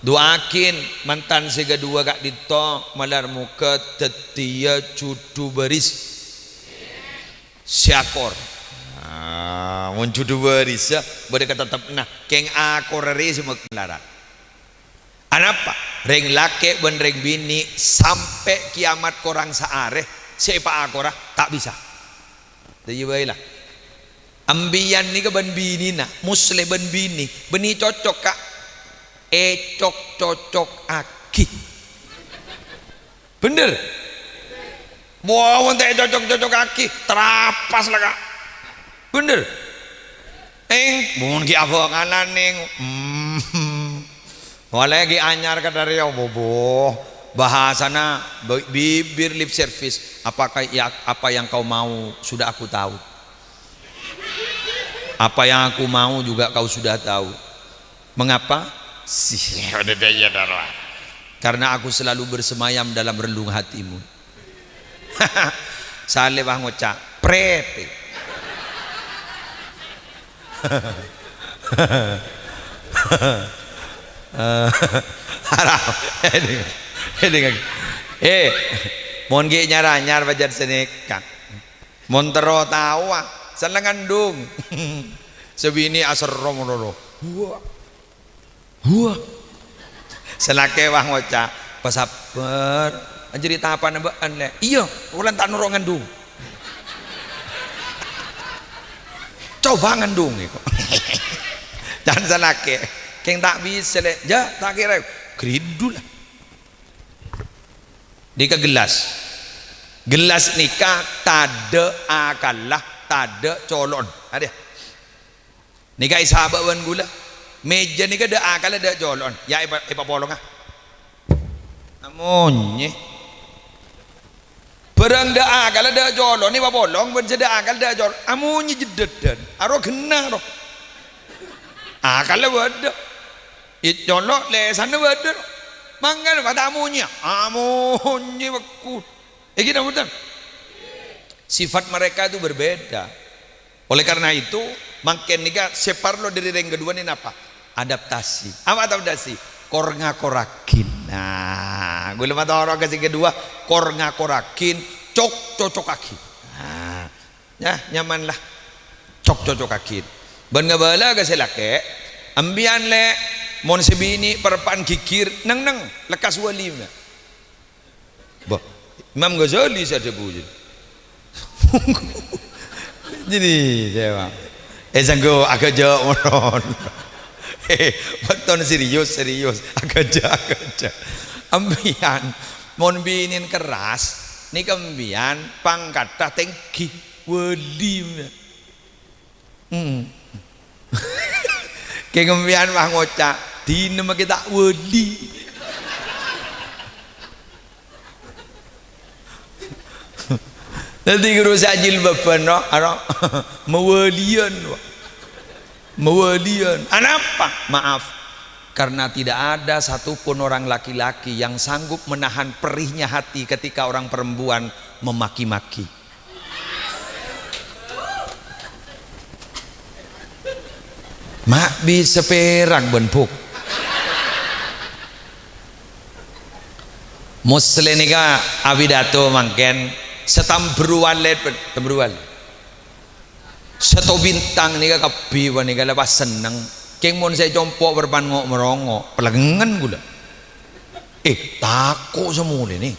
Doakin mantan sega dua kak dito malar muka tetia cudu beris siakor. Mun cudu beris ya, bade tetap nah keng akor ri semua kelara. Anapa? Reng lake ben reng bini sampai kiamat korang saare siapa akora tak bisa. Jadi baiklah. Ambian ni ke ben bini na, muslim ben bini, beni cocok kak. Cocok aki bener wow ente cocok aki terapas lah kak bener mungkin apa kanan neng lagi anyar ke dari bobo bahasana bibir lip service apakah ya apa yang kau mau sudah aku tahu apa yang aku mau juga kau sudah tahu mengapa karena aku selalu bersemayam dalam relung hatimu. Saleh bang ngocak prete. Mon ge nyar bajar senekak. Mon tero tawa selengan dung. Sebini asar romoro. Wah, selake wah ngoca pesaper cerita apa nembaan le iya ulan tak nurung ngandung coba ngandung itu dan selake keng tak bisa le ja tak kira kridul di ke gelas nikah tade akalah tade colon ada nikah sahabat wan gula meja ni kada akal ada jolon ya ipa polong ah amonye barang da akal ada jolon ni ipa polong ben seda akal ada jolon amonye jededan aro kena ro akal wada it jolok lesan wada mangan kata amonye beku kita betul sifat mereka itu berbeda oleh karena itu makin nikah separlo dari yang kedua ini apa adaptasi apa adaptasi kor ngakorakin nah gue lemah tahu orang kasih kedua kor ngakorakin cocok kaki nah ya nyaman lah cocok kaki ben ngabala kasih lake ambian le mon sebini perpan kikir neng lekas wali bah Imam Ghazali saja bujur jadi dewa sanggo agak jauh moron beton serius agak jauh ambian mon binin keras ni kambian pangkata tengki wali kayak kambian mah ngocak di nama kita wali nanti guru sajil bapak no mewalian apa maaf karena tidak ada satupun orang laki-laki yang sanggup menahan perihnya hati ketika orang perempuan memaki-maki mak bisa perang benpuk muslim ni ka abidato mangken setambruan let tembruan satu bintang ni kapi wani kala pas seneng keng mon saya jompok berban ngok merongok pelengan gula takut semua ni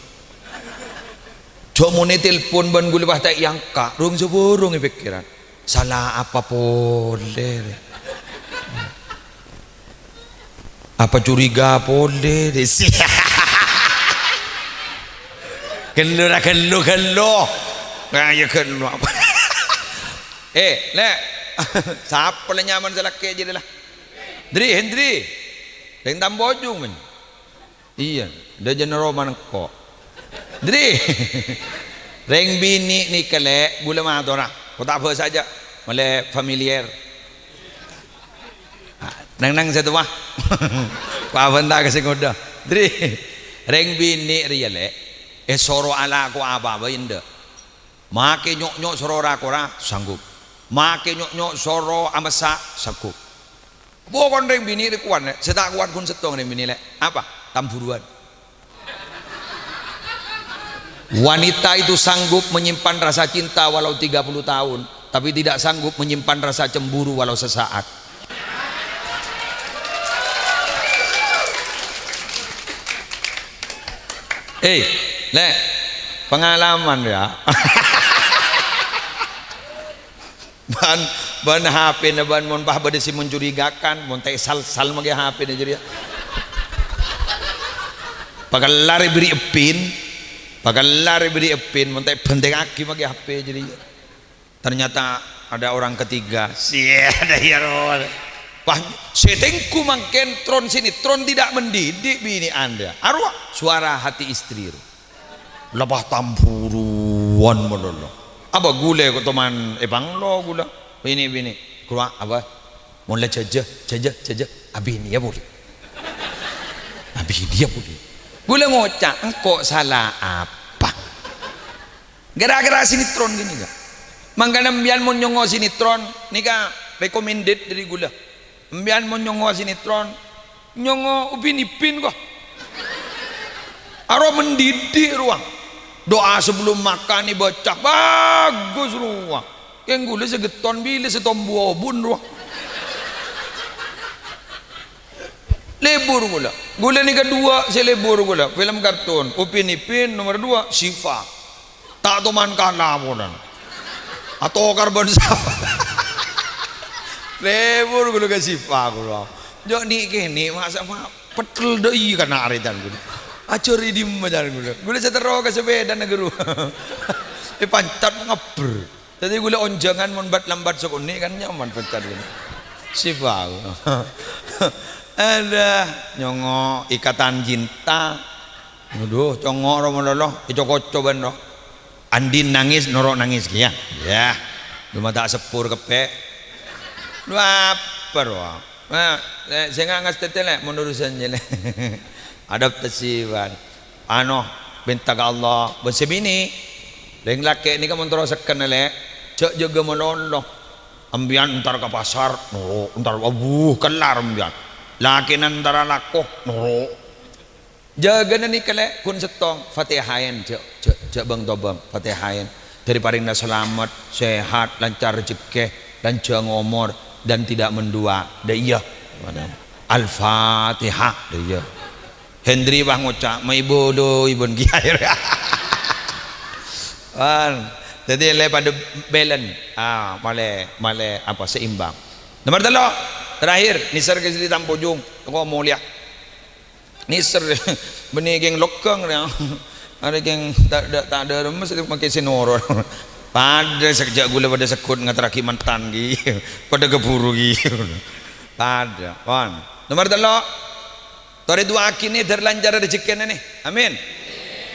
cuma ni telepon ban gula pas tak yang kak rung seborong pikiran salah apa boleh apa curiga boleh Gelo kayak gelo apa le siapa le nyaman selake jadi lah Hendri yang tambojung men iya dia jenis roman kok Dri reng bini ni kele gula madora kau tak apa saja oleh familiar nang satu mah apa benda kasih ngoda Dri reng bini riale soro ala aku apa inda make nyok soro rakora sanggup make nyok soro amasa sanggup Pokon reng bini re kuan le, setak kuat kun setong reng bini le. Apa? Tamburuan. Wanita itu sanggup menyimpan rasa cinta walau 30 tahun, tapi tidak sanggup menyimpan rasa cemburu walau sesaat. Le, pengalaman ya. ban HP na ban mon pah bade si mencurigakan, mon tay sal mage HP na jadi. Pagal lari beri epin, mon tay benteng aki mage HP jadi. Ternyata ada orang ketiga. Ada ya roh. Pah setengku mangken tron sini, tron tidak mendidik bini Anda. Arwah suara hati istri. Lebah tampuruan melolo. Apa gule ko teman ebang lo gula. Bini keluar apa? Mulai jaja. Abini ya boleh. Abini ya boleh. Gula ngocak, engkau salah apa? Gara-gara sinetron gini gak? Mangkana mbian mau nyongo sinetron, nika recommended dari gula. Mbian mau nyongo sinetron, nyongo upin ipin kok. Aro mendidik ruang. Doa sebelum makan dibaca bagus ruang. Keng gula segeton bile setombu obun ruang. Lebur gula ni kedua saya lebur gula. Film kartun Upin Ipin, nomor 2 Siva. Tak teman kalah modan. Atau karbon sama. Lebur gula ke Siva gula. Jok ni kene masa petel doi kana aritan gula. Acuri di majar gula setero ke sepeda negeri. Pancat ngaber. Jadi gula onjangan mon bat lambat sokoni kan nyaman pancat gula. Siva. Ada nyongo ikatan cinta. Aduh, congok ro mololo, coba ro. Andin nangis, norok nangis ya. Ya. Cuma tak sepur kepe. Lu apa ro? Nah, saya enggak ngas tetele menurusan jele. Adaptasi ban. Ano bentag Allah bersebini. Leng laki ni ka montrosaken le. Cek jaga mololo. Ambian entar ke pasar, no, entar kelar ambian. Laki nantara lakoh no. Jaga nani kale kun setong Fatihain cek bang tobam Fatihain dari paringna selamat sehat lancar rezeki dan ngomor dan tidak mendua da iya Al-Fatihah da iya Hendri bang ngucap mai bodoh ibun kiai jadi le pada balance male apa seimbang. Nomor 3 terakhir nisar ke sini tampojung kau mau lihat nisar benih geng lokang ada geng tak ada remes itu pakai sinoro pada sekejap gula pada sekut ngateraki mantan gitu pada keburu gitu pada kan nomor 3 tore dua aki ni terlanjar rezeki ni amin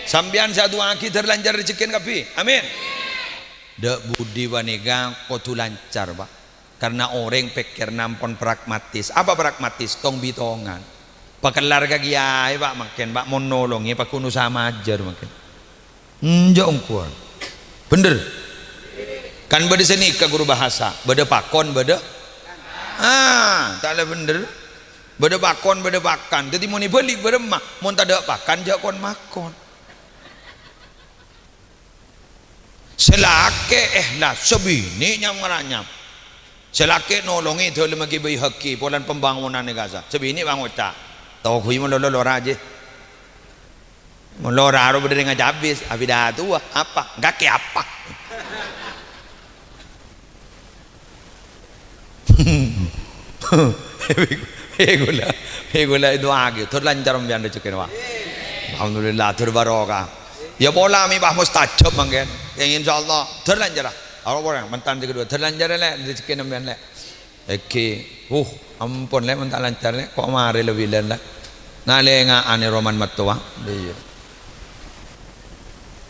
sambian saya dua aki terlanjar rezeki kapi amin dak budi wanega kau tu lancar pak. Karena orang pikir nampon pragmatis. Apa pragmatis? Tong bitongan. Pakelar ka kiai pak makin pak monolongi pak kuno sama aja makin. Enjak ongkuan. Bener. Kan bade seni ke guru bahasa. Bade pakon bade. Tak ada bener. Bade pakon bade pakan. Jadi mau balik bade mak. Mau tak ada pakan jak kon makon. Selake ikhlas sebini nyam ngaranyam. Selaki nolongi tu lagi bayi haki polan pembangunan Gaza. Sebini bang ucap. Tahu kui melolo aja. Melolo aro berdiri ngajabis. Abida tu apa? Gak ke apa? Gula itu agi. Terlancar membian rezeki wa. Alhamdulillah terbarokah. Ya pola mi bah mustajab mangken. Yang insyaallah terlancar. Orang orang mantan kedua terlanjar le rezeki nambian le. Eki, ampun le mantan lancar le kok mari lebih le. Ngale ane roman matua. Iya.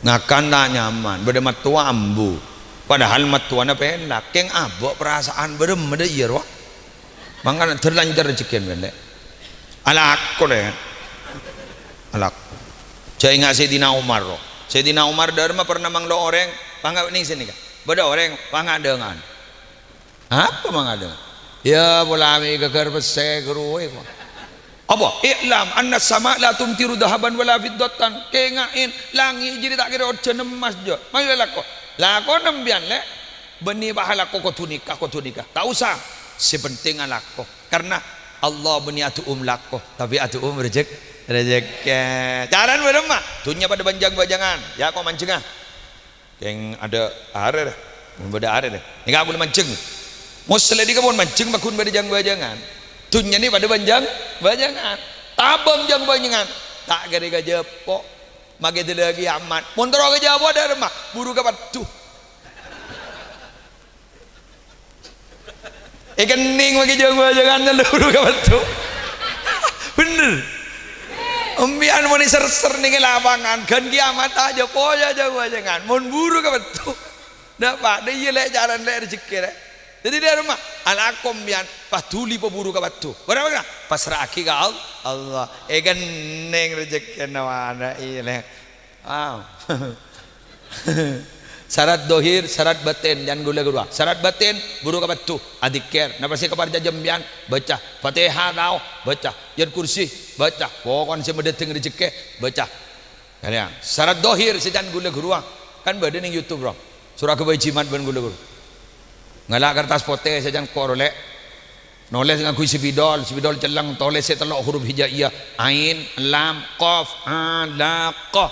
Ngakan tak nyaman, beda matua ambu. Padahal matua na pelak, keng abok perasaan berem ada iya ro. Mangkan terlanjar rezeki le. Alak ko le. Alak. Saya ingat Sayyidina Umar ro. Sayyidina Umar dharma pernah manglo orang, panggap ning sini kan. Beda orang pangadengan. Apa pangadengan? Ya bolami geger bese geruwe ko. Apa? I'lam anna sama la tumtiru dahaban wala fiddatan. Kengain langi jadi tak kira ojen emas jo. Mangil lako. Lako nembian le beni bahala ko tunika ko tunika. Tak usah. Sepenting alako. Karena Allah beni atu lako. Tapi atu rezeki. Jaran berema. Tunya pada banjang-banjangan. Ya kau mancing ah. Yang ada are dah. Beda are dah. Ni kau boleh mancing. Muslim di kebun mancing bakun pada jang-banjangan. Tunya ni pada banjangan. Tabang jang-banjangan. Tak gede gajepok. Mage lagi amat. Montoro gajapo ada remah. Buru ke batu. Ikan ning mage jang-banjangan buru ke batu. Bener. Umbian mau diser-ser ning lapangan. Kan kiamat aja poya jang-banjangan. Mon buru ke batu. Dapat dia lek jalan lek rezeki lek. Jadi dia rumah alakom bian patuli peburu ke batu. Berapa? Pasrah ki ka Allah. Kan neng rezeki nawana ile. Syarat dohir, syarat batin jangan gula-gula. Syarat batin buru ke batu. Adikir. Napa sih kepada jambian baca Fatihah kau baca. Yan kursi baca. Pokon si mendatang rezeki baca. Kalian. Syarat dohir sejan gula-gula. Kan beda ning YouTube bro. Surah kebajimat ban gula-gula. Ngalak kertas putih saja korolek noles dengan kui sibidol celang toles setelok huruf hijaiyah ain lam qaf alaqah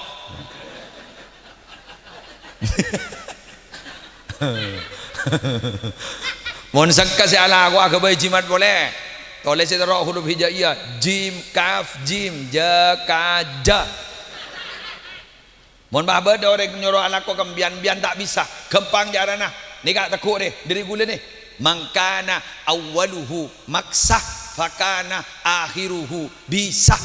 mon sakka se ala aku bayi jimat boleh toles setelok huruf hijaiyah jim kaf jim ja ka ja mon baba ada orang nyuruh alaqah kembian-bian tak bisa gempang jarana. Ni kak tekuk deh dari gula ni. Mangkana awaluhu maksah fakana akhiruhu bisa.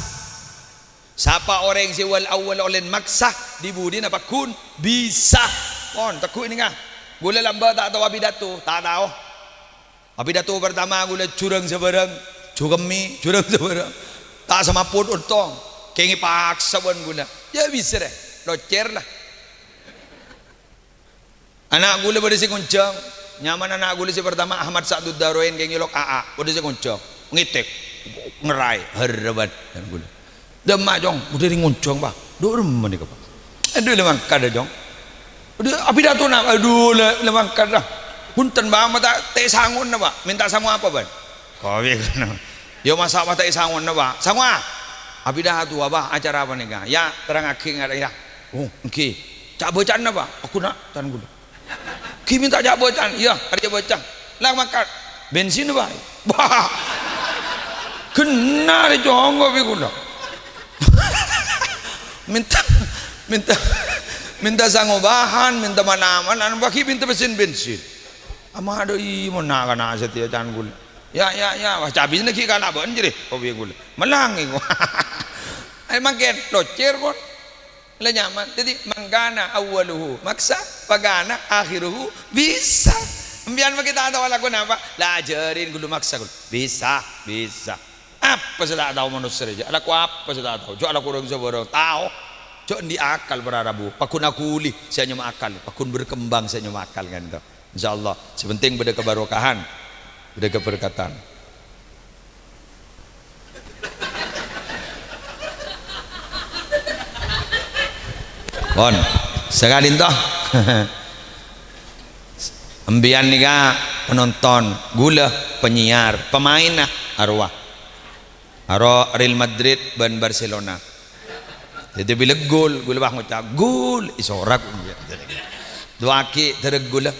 Siapa orang yang sewal awal oleh maksah dibudi apa kun bisa. Kon tekuk ini ngah. Gula lamba tak tahu abidato, tak tahu. Abidato pertama gula curang sebarang, cugemi curang sebarang. Tak sama pun untong. Kengi paksa pun gula. Ya bisa deh. Locer lah. Anak gula pada si kuncang, nyaman anak gula si pertama Ahmad Sa'dud Daroin kayak ngilok AA, pada si kuncang, ngitek, ngerai, harapan dan gula. Demak jong, udah di nguncang pak, dorem mana kau? Aduh lemang kada jong, udah api datu nak, aduh lemang kada. Punten bang mata teh sangun na pak, minta sangun apa ban? Kau biar yo masak mata teh sangun na pak, sangun api datu apa? Acara apa nih kah? Ya terang akhir ada ya. Oh, oke. Cak bacaan na pak, aku nak tan gula. Kimi tak jak bocang, iya, ada bocang. Lang makan bensin apa? Bah, kena di jonggo beguna. minta sangobahan, minta mana-mana, bagi minta bensin. Ama ada mau nak kana setia jangan gula. Ya, wah habis nak kita nak banjir, kau biar gula. Melang itu. Makan locer pun. Le nyaman. Jadi mangkana awaluhu maksa pagana akhiruhu bisa. Ambian kita tahu lagu apa? Lajarin gulu maksa gulu. Bisa. Apa sudah tahu manusia saja. Laku apa sudah tahu? Cok laku orang seborong tahu. Cok di akal berarabu. Pakun akuli saya nyama akal. Pakun berkembang saya nyama akal kan itu. Insyaallah. Sepenting beda kebarokahan, beda keberkatan. Bon, sekali toh. Ambian nika penonton, gula penyiar, pemain nah arwah. Real Madrid dan Barcelona. Jadi bila gol bah ngucap gol isorak. Dua ki tergula.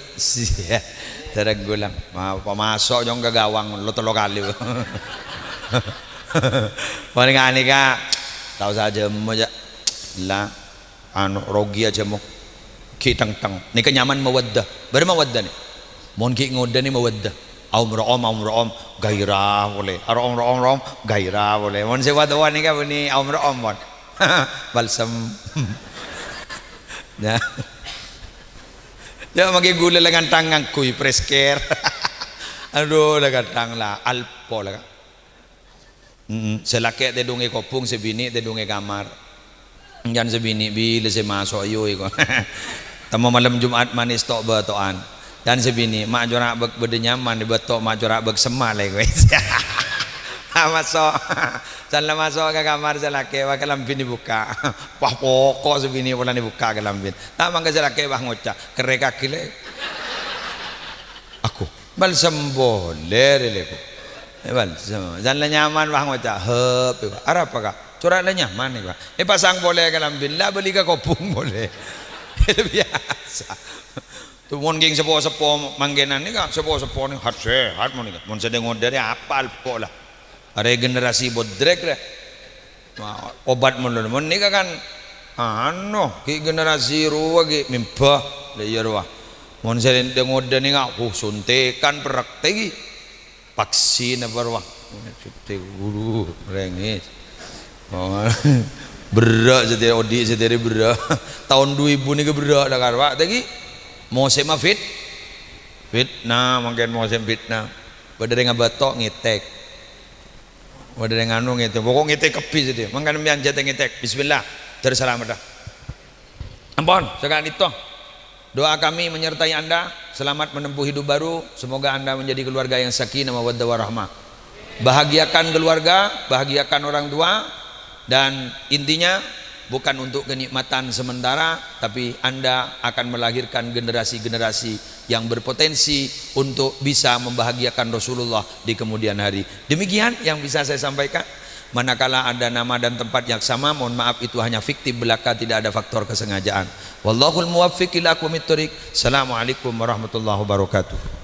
Tergula. Pemasok jong ke gawang lo telo kali. Paling nika tahu saja moja lah anu rogi aja mau kitang ni kenyaman mawaddah bermawaddah ni mon ki ngoda ni mawaddah aum gairah boleh rom gairah boleh mon sewa doan ni ka ni aum mon balsam ya dia magi gula dengan tangan kui presker aduh laga tang la alpo laga selake te dunge kopung sebini te dunge kamar. Jangan sebini bila saya masuk ayo iko. Tama malam Jumat manis tok batoan. Dan sebini mak jorak bek bede nyaman di betok mak jorak bek semale kowe. Masuk. Salah masuk ke kamar selake wa kelambin dibuka. Wah pokok sebini pula dibuka kelambin. Tamang ke selake wah ngocak kere kaki le. Aku bal semboleh leku. Bal salah nyaman wah ngocak hep. Arab apa kak? Corak le nyaman nih pak. Pasang boleh kelambin lah beli ke kopung boleh. Biasa. Tuh mon geng sepo-sepo manggenan nih kak sepo-sepo nih hat sehat mon nih mon sedang ngodari apal pola ada generasi bodrek lah obat mon nih kan ano ki generasi ruwa ki mimpa le yarwa mon sedang ngodari nih kak suntikan praktek vaksin apa ruwa suntik guru rengis berak jadi odi jadi berak tahun 2000 nih ke berak dah karwa tadi musim fitnah mungkin musim fitnah badare ngabatok ngitek badare nganu ngitek pokok ngitek kepi jadi mangkan mbian jate ngitek bismillah terselamat dah ampun sekarang itu doa kami menyertai anda selamat menempuh hidup baru semoga anda menjadi keluarga yang sakinah mawaddah warahmah bahagiakan keluarga bahagiakan orang tua dan intinya bukan untuk kenikmatan sementara tapi anda akan melahirkan generasi-generasi yang berpotensi untuk bisa membahagiakan Rasulullah di kemudian hari. Demikian yang bisa saya sampaikan. Manakala ada nama dan tempat yang sama, mohon maaf itu hanya fiktif belaka, tidak ada faktor kesengajaan. Wallahul muwaffiq ila aqwamit thoriq. Assalamualaikum warahmatullahi wabarakatuh.